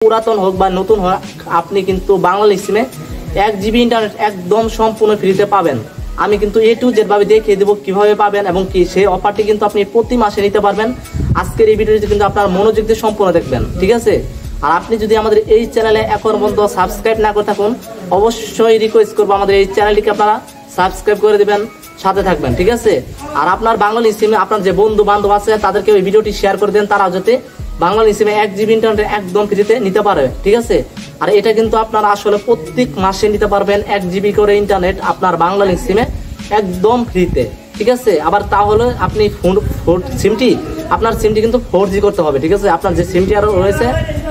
পুরাতন হোক বা নতুন হোক, আপনি কিন্তু বাংলালিংক সিমে 1 জিবি ইন্টারনেট একদম সম্পূর্ণ ফ্রিতে পাবেন। আমি কিন্তু A to Z ভাবে দেখিয়ে দেবো কিভাবে পাবেন এবং কি সেই অফারটি কিন্তু আপনি প্রতি মাসে নিতে পারবেন। আজকের এই ভিডিওটি কিন্তু আপনার মনোযোগ দিয়ে সম্পূর্ণ দেখবেন, ঠিক আছে? আর আপনি যদি আমাদের এই চ্যানেলে এখন পর্যন্ত সাবস্ক্রাইব না করে থাকুন, অবশ্যই রিকোয়েস্ট করবো আমাদের এই চ্যানেলটিকে আপনারা সাবস্ক্রাইব করে দেবেন, সাথে থাকবেন, ঠিক আছে? আর আপনার বাংলালিংক সিমে আপনার যে বন্ধু বান্ধব আছে তাদেরকে ওই ভিডিওটি শেয়ার করে দেন, তারা যাতে বাংলালিংক সিমে 1 জিবি ইন্টারনেট একদম ফ্রিতে নিতে পারবে, ঠিক আছে? আর এটা কিন্তু আপনারা আসলে প্রত্যেক মাসে নিতে পারবেন 1 জিবি করে ইন্টারনেট আপনার বাংলালিংক সিমে একদম ফ্রিতে, ঠিক আছে? আবার তাহলে আপনি আপনার সিমটি কিন্তু 4G করতে হবে, ঠিক আছে? আপনার যে সিমটি আরো রয়েছে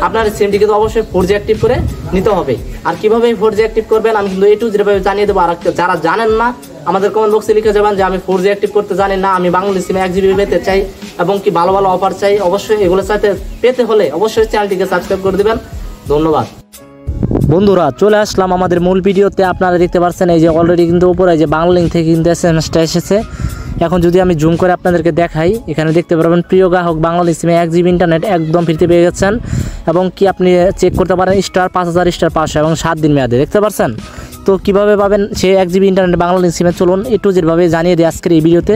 আপনার সিমটি কিন্তু অবশ্যই 4G অ্যাক্টিভ করে নিতে হবে। আর কিভাবে 4G অ্যাক্টিভ করবেন আমি কিন্তু A to Z ভাবে জানিয়ে দেবো। আর যারা জানেন না আমাদের কমেন্ট বক্সে লিখে যাবেন যে আমি 4G অ্যাক্টিভ করতে জানি না, আমি বাংলালিংক সিমে 1 জিবি পেতে চাই এবং কি ভালো ভালো অফার চাই, অবশ্যই এগুলো পেতে হলে অবশ্যই চ্যানেলটিকে সাবস্ক্রাইব করে দিবেন। ধন্যবাদ বন্ধুরা, চলে আসলাম আমাদের মূল ভিডিওতে। আপনারা দেখতে পাচ্ছেন এই যে অলরেডি কিন্তু উপরে যে বাংলালিংক থেকে কিন্তু SMS-টা এসেছে। এখন যদি আমি জুম করে আপনাদেরকে দেখাই, এখানে দেখতে পারবেন প্রিয় গ্রাহক বাংলালিংক সিমে 1 জিবি ইন্টারনেট একদম ফ্রিতে পেয়ে গেছেন এবং কি আপনি চেক করতে পারেন *5000 *500 এবং 7 দিন মেয়াদে, দেখতে পাচ্ছেন? তো কিভাবে পাবেন সেই 1 জিবি ইন্টারনেট বাংলালিংক সিমে চলুন A to Z ভাবে জানিয়ে দিই আজকের এই ভিডিওতে।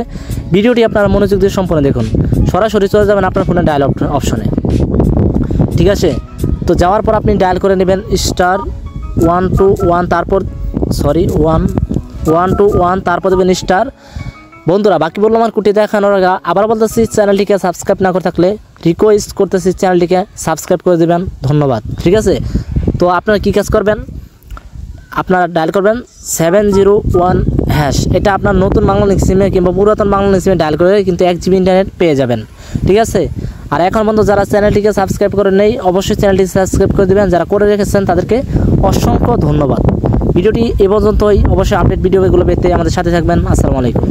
ভিডিওটি আপনারা মনোযোগ দিয়ে সম্পূর্ণ দেখুন। সরাসরি চলে যাবেন আপনার ফোনের ডায়াল অপশনে, ঠিক আছে? তো যাওয়ার পর আপনি ডায়াল করে নেবেন *121 তারপর 121 তারপর দেবেন *। বন্ধুরা, বাকি বললাম আমার কুটি দেখানোর আগে আবার বলতেছি, চ্যানেলটিকে সাবস্ক্রাইব না করে থাকলে রিকোয়েস্ট করতেছি চ্যানেলটিকে সাবস্ক্রাইব করে দেবেন, ধন্যবাদ, ঠিক আছে? তো আপনারা কী কাজ করবেন, আপনারা ডায়াল করবেন 701#। এটা আপনার নতুন বাংলালিংক সিমে কিংবা পুরাতন বাংলালিংক সিমে ডায়াল করে কিন্তু 1 জিবি ইন্টারনেট পেয়ে যাবেন, ঠিক আছে? আর এখন পর্যন্ত যারা চ্যানেলটিকে সাবস্ক্রাইব করে নেই অবশ্যই চ্যানেলটি সাবস্ক্রাইব করে দেবেন, যারা করে রেখেছেন তাদেরকে অসংখ্য ধন্যবাদ। ভিডিওটি এ পর্যন্তই। অবশ্যই আপডেট ভিডিওগুলো পেতে আমাদের সাথে থাকবেন। আসসালামু আলাইকুম।